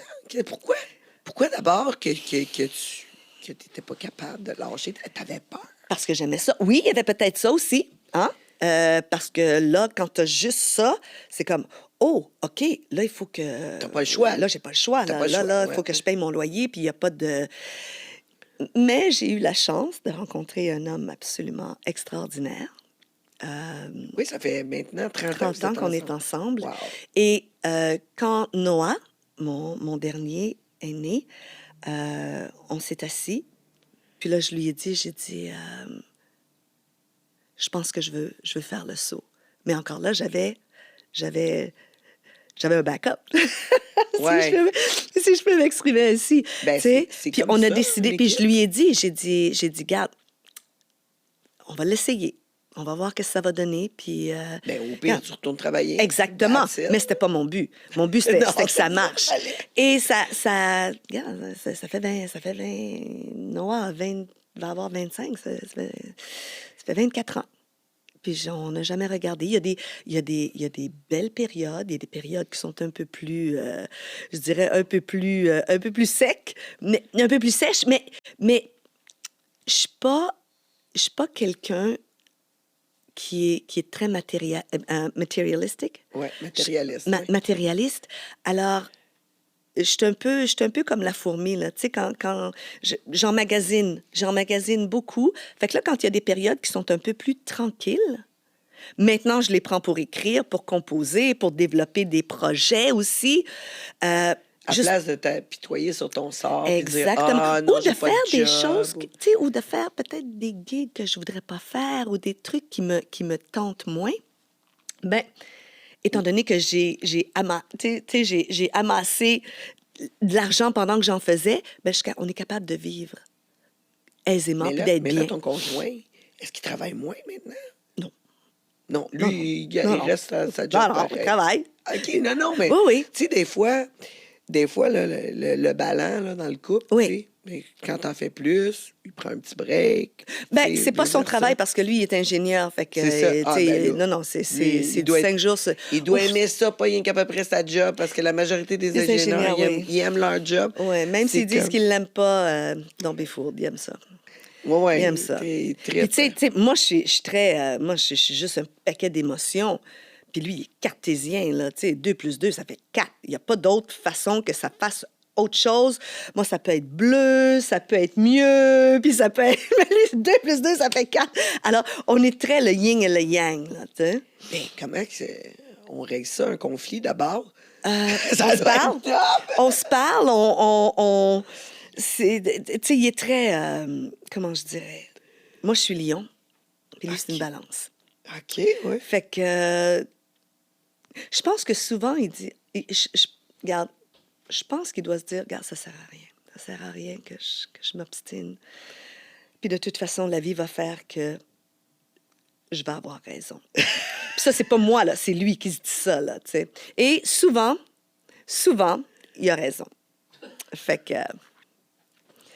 Pourquoi d'abord que tu n'étais pas capable de lâcher? Tu avais peur? Parce que j'aimais ça. Oui, il y avait peut-être ça aussi, hein? Parce que là, quand tu as juste ça, c'est comme, oh, OK, là, il faut que... T'as pas le choix. Là, j'ai pas le choix. T'as Là, pas le là, choix, là, il ouais. faut que je paye mon loyer, puis il n'y a pas de... Mais j'ai eu la chance de rencontrer un homme absolument extraordinaire. Oui, ça fait maintenant 30 ans, 30 ans qu'on est ensemble. Wow. Et quand Noah, mon dernier, est né, on s'est assis. Puis là, j'ai dit, je pense que je veux faire le saut. Mais encore là, j'avais un backup. Ouais. si je peux m'exprimer ainsi. Ben, Tu sais. c'est Puis comme on a ça, décidé, puis je l'équipe. lui ai dit, j'ai dit, garde, on va l'essayer. On va voir ce que ça va donner. Puis, Ben, au pire, regarde. tu retournes travailler. Exactement. That's it. Mais c'était pas mon but. Mon but, c'était Non, que ça marche. fallait. Et regarde, ça fait 20, Noah va avoir 25, ça fait 24 ans. Puis on n'a jamais regardé. Il y a des belles périodes, il y a des périodes qui sont un peu plus, je dirais, un peu plus secs, mais un peu plus sèches, mais je suis pas quelqu'un qui est très matérialistique. Ouais, matérialiste. ouais. Matérialiste. Alors, je suis un peu comme la fourmi, là. Tu sais, quand j'emmagasine beaucoup. Fait que là, quand il y a des périodes qui sont un peu plus tranquilles, maintenant, je les prends pour écrire, pour composer, pour développer des projets aussi. À place de t'apitoyer sur ton sort. puis dire, Exactement. ah, non, Ou de j'ai pas faire de des job, choses, ou- tu sais, ou de faire peut-être des gigs que je voudrais pas faire ou des trucs qui me tentent moins. Ben, étant donné que j'ai amassé de l'argent pendant que j'en faisais, ben, on est capable de vivre aisément puis d'être Mais là, bien. ton conjoint, est-ce qu'il travaille moins maintenant? Non. Non, Non, lui, il non, non. reste à sa job Non, non, on pareil. travaille. OK, non, mais Oui, oui. tu sais, des fois là, le ballon là, dans le couple, Oui. tu sais, mais quand t'en fais plus, il prend un petit break. Ben, tu sais, c'est pas son vice-versa. travail parce que lui, il est ingénieur. Fait que, C'est ça. tu Ah, sais, ben là, non, c'est lui, il du doit 5 jours. Il doit Ouf, aimer ça, pas rien qu'à peu près sa job, parce que la majorité des Les ingénieurs, ingénieurs, oui. ils aiment leur job. ouais, même C'est s'ils disent comme- qu'ils l'aiment pas, don't be fooled, ils aiment ça. Ouais, Il aime ça. t'es Puis, tu sais, moi, je suis très... moi, je suis juste un paquet d'émotions. Puis lui, il est cartésien, là. Tu sais, 2 plus 2, ça fait 4. Il n'y a pas d'autre façon que ça fasse autre chose. Moi, ça peut être bleu, ça peut être mieux, puis ça peut être... Mais lui, 2 plus 2, ça fait 4. Alors, on est très le yin et le yang, là, tu sais. Mais comment on règle ça, un conflit d'abord? On se parle. On se parle, tu sais, il est très... comment je dirais? Moi, je suis lion, puis lui, c'est une Ok. balance. OK, oui. Fait que je pense que souvent, il dit... regarde, je pense qu'il doit se dire, regarde, ça sert à rien. Ça sert à rien que je m'obstine. Puis de toute façon, la vie va faire que je vais avoir raison. Puis ça, c'est pas moi, là, c'est lui qui se dit ça, là, tu sais. Et souvent, il a raison. Fait que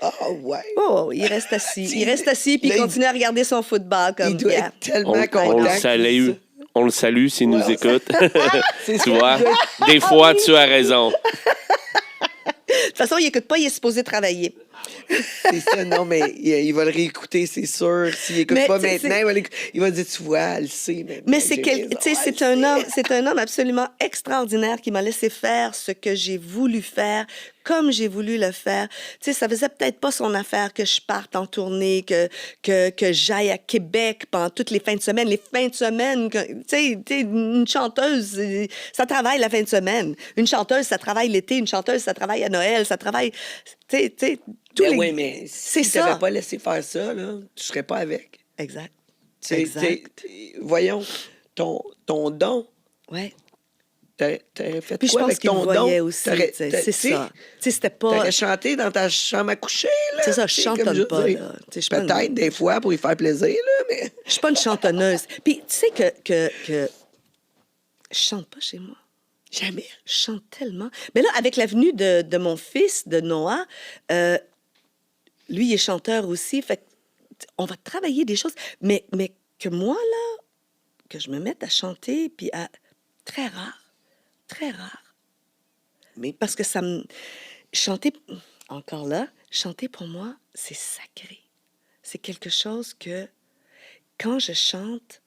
Ah, ouais. Oh, il reste assis. Il reste assis, puis Là, il continue à regarder son football comme Il doit yeah. être tellement On content. le salue. On le salue s'il Ouais, nous écoute. C'est Tu ça. vois, des fois, tu as raison. De toute façon, il n'écoute pas, il est supposé travailler. C'est ça, non, mais il va le réécouter, c'est sûr. S'il n'écoute Mais, pas tu sais, maintenant, il va dire, tu vois, elle le sait. Mais c'est un homme absolument extraordinaire qui m'a laissé faire ce que j'ai voulu faire, comme j'ai voulu le faire. Tu sais, ça faisait peut-être pas son affaire que je parte en tournée, que j'aille à Québec pendant toutes les fins de semaine. Les fins de semaine, tu sais, une chanteuse, ça travaille la fin de semaine. Une chanteuse, ça travaille l'été. Une chanteuse, ça travaille à Noël. Ça travaille, tu sais, tous les... Oui, mais C'est si tu n'avais ça. pas laissé faire ça, là, tu ne serais pas avec. Exact. Exact. Voyons, ton don, Ouais. t'aurais fait Puis je quoi pense avec qu'il me ton voyait don? aussi, tu sais, c'est ça. Tu sais, c'était pas... T'aurais chanté dans ta chambre à coucher, là. C'est ça, je tu sais, comme chantonne je pas, dis. là. Tu sais, je suis pas une- Peut-être des fois pour y faire plaisir, là, mais... Je suis pas une chantonneuse. Puis tu sais que je chante pas chez moi. Jamais. Je chante tellement. Mais là, avec la venue de mon fils, de Noah, lui, il est chanteur aussi. Fait que on va travailler des choses. Mais que moi, là, que je me mette à chanter, puis à... Très rare. Très rare. Mais Parce que ça me... Chanter, encore là, chanter pour moi, c'est sacré. C'est quelque chose que, quand je chante,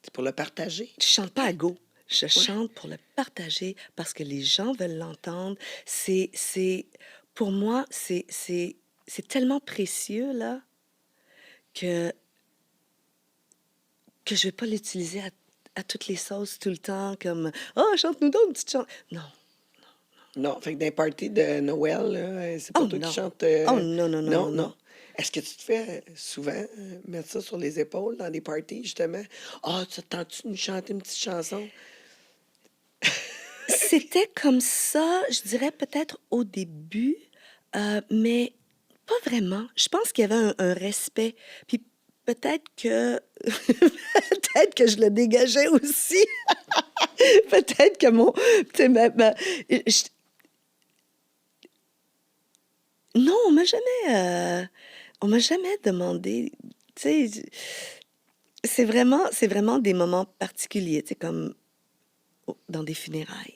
c'est pour le partager. je chante pas à go. Je chante pour le partager parce que les gens veulent l'entendre. Pour moi, c'est tellement précieux, là, que je vais pas l'utiliser à toutes les sauces tout le temps, comme « Oh, chante-nous donc une petite chanson. » Non. Non, fait que dans les parties de Noël, là, c'est pas Oh, toi non. qui chantes. Oh, non. Est-ce que tu te fais souvent mettre ça sur les épaules dans des parties, justement? Ah, tu tentes-tu de nous chanter une petite chanson? C'était comme ça, je dirais peut-être au début, mais pas vraiment. Je pense qu'il y avait un respect. Puis peut-être que peut-être que je le dégageais aussi. Peut-être que mon... tu sais, je- Non, on m'a jamais demandé. Tu sais, c'est vraiment des moments particuliers, tu sais, comme dans des funérailles,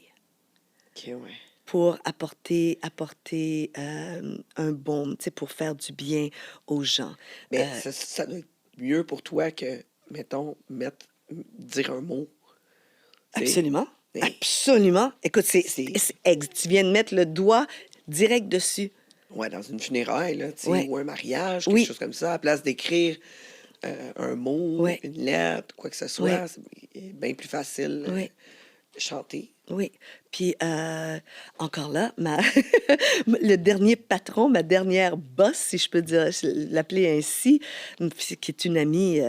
OK, ouais. pour apporter un baume, tu sais, pour faire du bien aux gens. Mais ça doit être mieux pour toi que, mettons, dire un mot. Tu sais. Absolument. Mais- Absolument. Écoute, C'est- tu viens de mettre le doigt direct dessus. Ouais, dans une funéraille, là, tu sais, Ouais. ou un mariage, quelque Oui. chose comme ça, à place d'écrire un mot, Ouais. une lettre, quoi que ce soit, Ouais. c'est bien plus facile Oui. de chanter. Oui. Puis, encore là, le dernier patron, ma dernière boss, si je peux dire, l'appeler ainsi, qui est une amie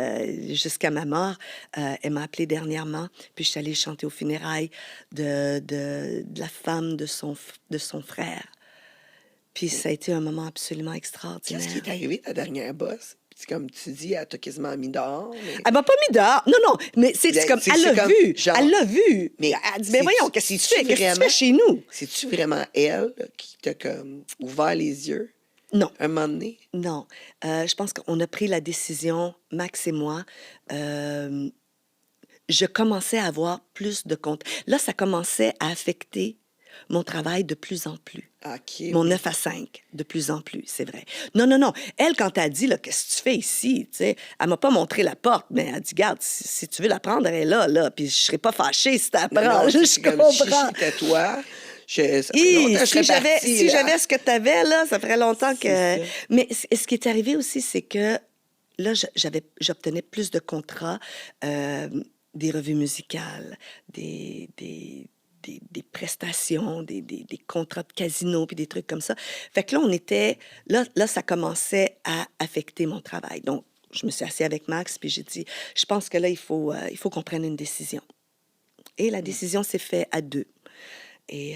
jusqu'à ma mort, elle m'a appelée dernièrement, puis je suis allée chanter aux funérailles de la femme de son frère. Puis ça a été un moment absolument extraordinaire. Qu'est-ce qui est arrivé, ta dernière boss? Puis comme tu dis, elle t'a quasiment mis dehors. Mais... Elle m'a pas mis dehors. Non, mais c'est comme, elle l'a vu. genre- Elle l'a vu. Mais Elle a dit, mais voyons, qu'est-ce que tu fais? Qu'est-ce que tu vraiment- fais chez nous? C'est-tu vraiment elle là, qui t'a comme ouvert les yeux Non. un moment donné? Non, je pense qu'on a pris la décision, Max et moi. Je commençais à avoir plus de comptes. Là, ça commençait à affecter mon travail de plus en plus. OK. Mon 9 à 5, de plus en plus, c'est vrai. Non. Elle, quand elle a dit, là, qu'est-ce que tu fais ici, tu sais, elle m'a pas montré la porte, mais elle a dit, garde, si tu veux la prendre, elle est là, puis je serai pas fâchée si tu la Non, prends. c'est Je comme si comprends. j'étais toi. Ça fait Hi, longtemps que je si serais j'avais partie, si là. j'avais ce que tu avais, là, ça ferait longtemps que... C'est ça. Mais ce qui est arrivé aussi, c'est que là, j'obtenais plus de contrats, des revues musicales, des prestations, des contrats de casino, puis des trucs comme ça. Fait que là, on était... Là, ça commençait à affecter mon travail. Donc, je me suis assise avec Max, puis j'ai dit, je pense que là, il faut qu'on prenne une décision. Et la décision s'est faite à 2. Et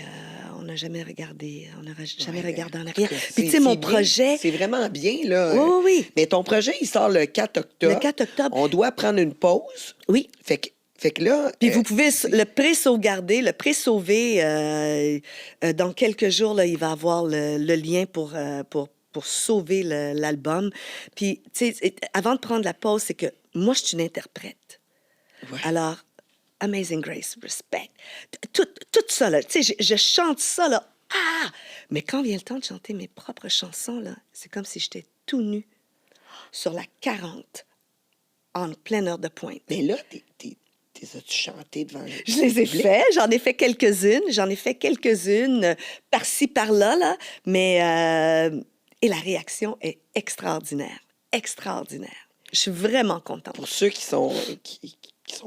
on n'a jamais regardé, regardé en arrière. Puis, tu sais, mon projet... C'est vraiment bien, là. Oui. Mais ton projet, il sort le 4 octobre. Le 4 octobre. On doit prendre une pause. Oui. Fait Fait que là... Puis vous pouvez le pré-sauvegarder, le pré-sauver. Dans quelques jours, là, il va avoir le lien pour sauver l'album. Puis, tu sais, avant de prendre la pause, c'est que moi, je suis une interprète. Ouais. Alors, Amazing Grace, Respect, tout ça, là, tu sais, je chante ça, là. Ah! Mais quand vient le temps de chanter mes propres chansons, là, c'est comme si j'étais tout nu sur la 40 en pleine heure de pointe. Mais là, t'es as-tu chanté devant Je les ai fait, j'en ai fait quelques-unes, par-ci, par-là, là, mais et la réaction est extraordinaire. Je suis vraiment contente. Pour ceux qui sont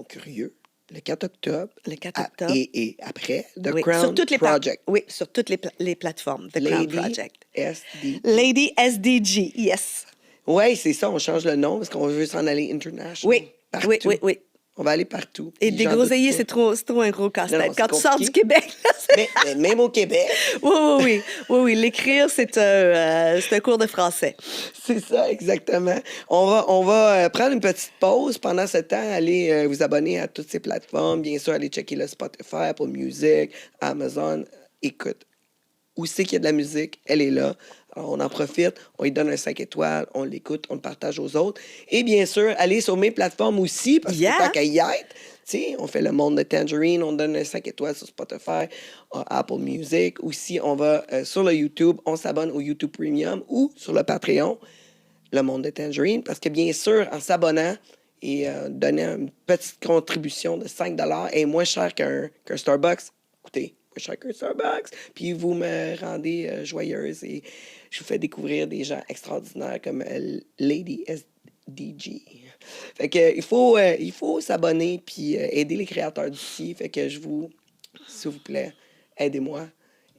curieux, le 4 octobre. Le 4 octobre. Et après, The Oui, Crown sur toutes les Project. Oui, sur toutes les plateformes. The Crown Project. SD. Lady SDG, yes. Oui, c'est ça, on change le nom parce qu'on veut s'en aller international. Oui, Partout. oui. On va aller partout. Et Puis j'en dégroseiller, doute c'est trop un gros Non, casse-tête. c'est Quand tu sors compliqué. du Québec, là, Mais même au Québec, Oui. L'écrire, c'est un cours de français. c'est ça, exactement. On va prendre une petite pause. Pendant ce temps, allez vous abonner à toutes ces plateformes. Bien sûr, allez checker le Spotify, Apple Music, Amazon. Écoute, où c'est qu'il y a de la musique, elle est là. Alors, on en profite, on lui donne un 5 étoiles, on l'écoute, on le partage aux autres. Et bien sûr, allez sur mes plateformes aussi, parce que tant qu'à y être, tu sais, on fait le monde de Tangerine, on donne un 5 étoiles sur Spotify, Apple Music. Aussi, on va sur le YouTube, on s'abonne au YouTube Premium ou sur le Patreon, le monde de Tangerine, parce que bien sûr, en s'abonnant et donnant une petite contribution de 5 $ est moins cher qu'un Starbucks. Écoutez, moins cher qu'un Starbucks. Puis vous me rendez joyeuse et je vous fais découvrir des gens extraordinaires comme Lady SDG. Fait que il faut s'abonner puis aider les créateurs d'ici. Fait que s'il vous plaît, aidez-moi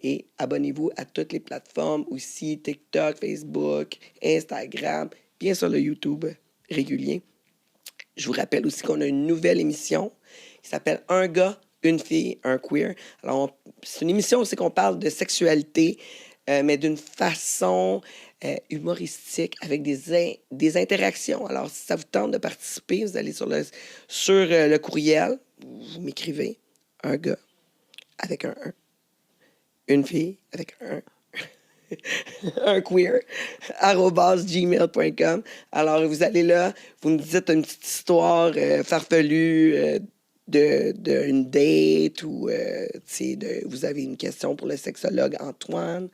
et abonnez-vous à toutes les plateformes aussi, TikTok, Facebook, Instagram, bien sûr le YouTube régulier. Je vous rappelle aussi qu'on a une nouvelle émission qui s'appelle Un gars, une fille, un queer. Alors, c'est une émission aussi qu'on parle de sexualité, mais d'une façon humoristique, avec des interactions. Alors, si ça vous tente de participer, vous allez sur le courriel, vous m'écrivez un gars avec un 1, une fille avec un un queer, @gmail.com. Alors, vous allez là, vous me dites une petite histoire farfelue d'une date ou vous avez une question pour le sexologue Antoine,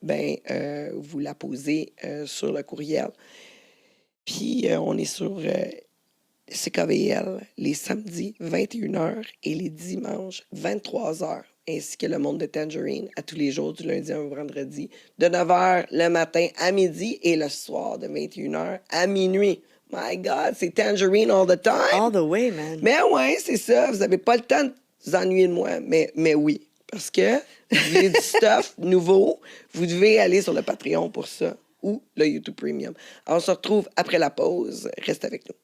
vous la posez sur le courriel. Puis, on est sur CKVL les samedis 21h et les dimanches 23h, ainsi que le monde de Tangerine à tous les jours du lundi au vendredi, de 9h le matin à midi et le soir de 21h à minuit. My God, c'est Tangerine all the time. All the way, man. Mais ouais, c'est ça. Vous n'avez pas le temps de vous ennuyer de moi. Mais oui, parce que vous voulez du stuff nouveau, vous devez aller sur le Patreon pour ça ou le YouTube Premium. Alors, on se retrouve après la pause. Reste avec nous.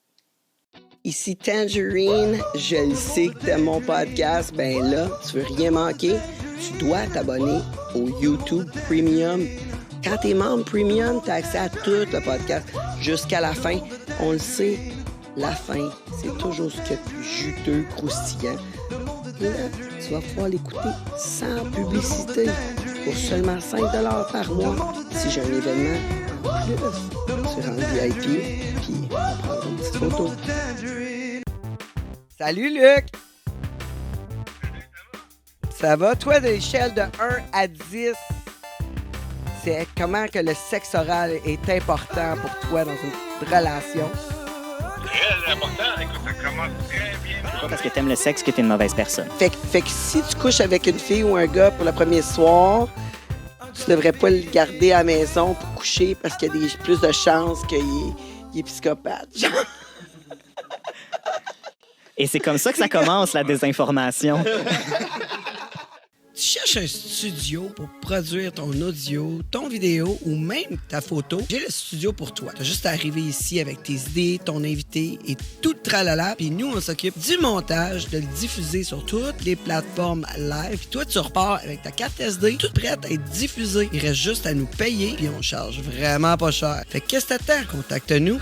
Ici Tangerine, je le sais que t'aimes mon podcast. Ben là, tu veux rien manquer, tu dois t'abonner au YouTube Premium. Quand t'es membre Premium, t'as accès à tout le podcast jusqu'à la fin. On le sait, la fin, c'est toujours ce qu'il y a de plus juteux, croustillant. Et là, tu vas pouvoir l'écouter sans publicité pour seulement 5 $ par mois. Si j'ai un événement en plus, tu rentres VIP, puis on prend une petite photo. Salut Luc! Ça va? Toi, de l'échelle de 1 à 10, c'est comment que le sexe oral est important pour toi dans une relation? Très important. Écoute, ça commence très bien. Pas parce que t'aimes le sexe que t'es une mauvaise personne. Fait que si tu couches avec une fille ou un gars pour le premier soir, tu devrais pas le garder à la maison pour coucher parce qu'il y a plus de chances qu'il est psychopathe. Et c'est comme ça que ça commence, la désinformation. Tu cherches un studio pour produire ton audio, ton vidéo ou même ta photo, j'ai le studio pour toi. Tu as juste à arriver ici avec tes idées, ton invité et tout le tralala. Puis nous, on s'occupe du montage, de le diffuser sur toutes les plateformes live. Puis toi, tu repars avec ta carte SD, toute prête à être diffusée. Il reste juste à nous payer, puis on charge vraiment pas cher. Fait que qu'est-ce que t'attends? Contacte-nous.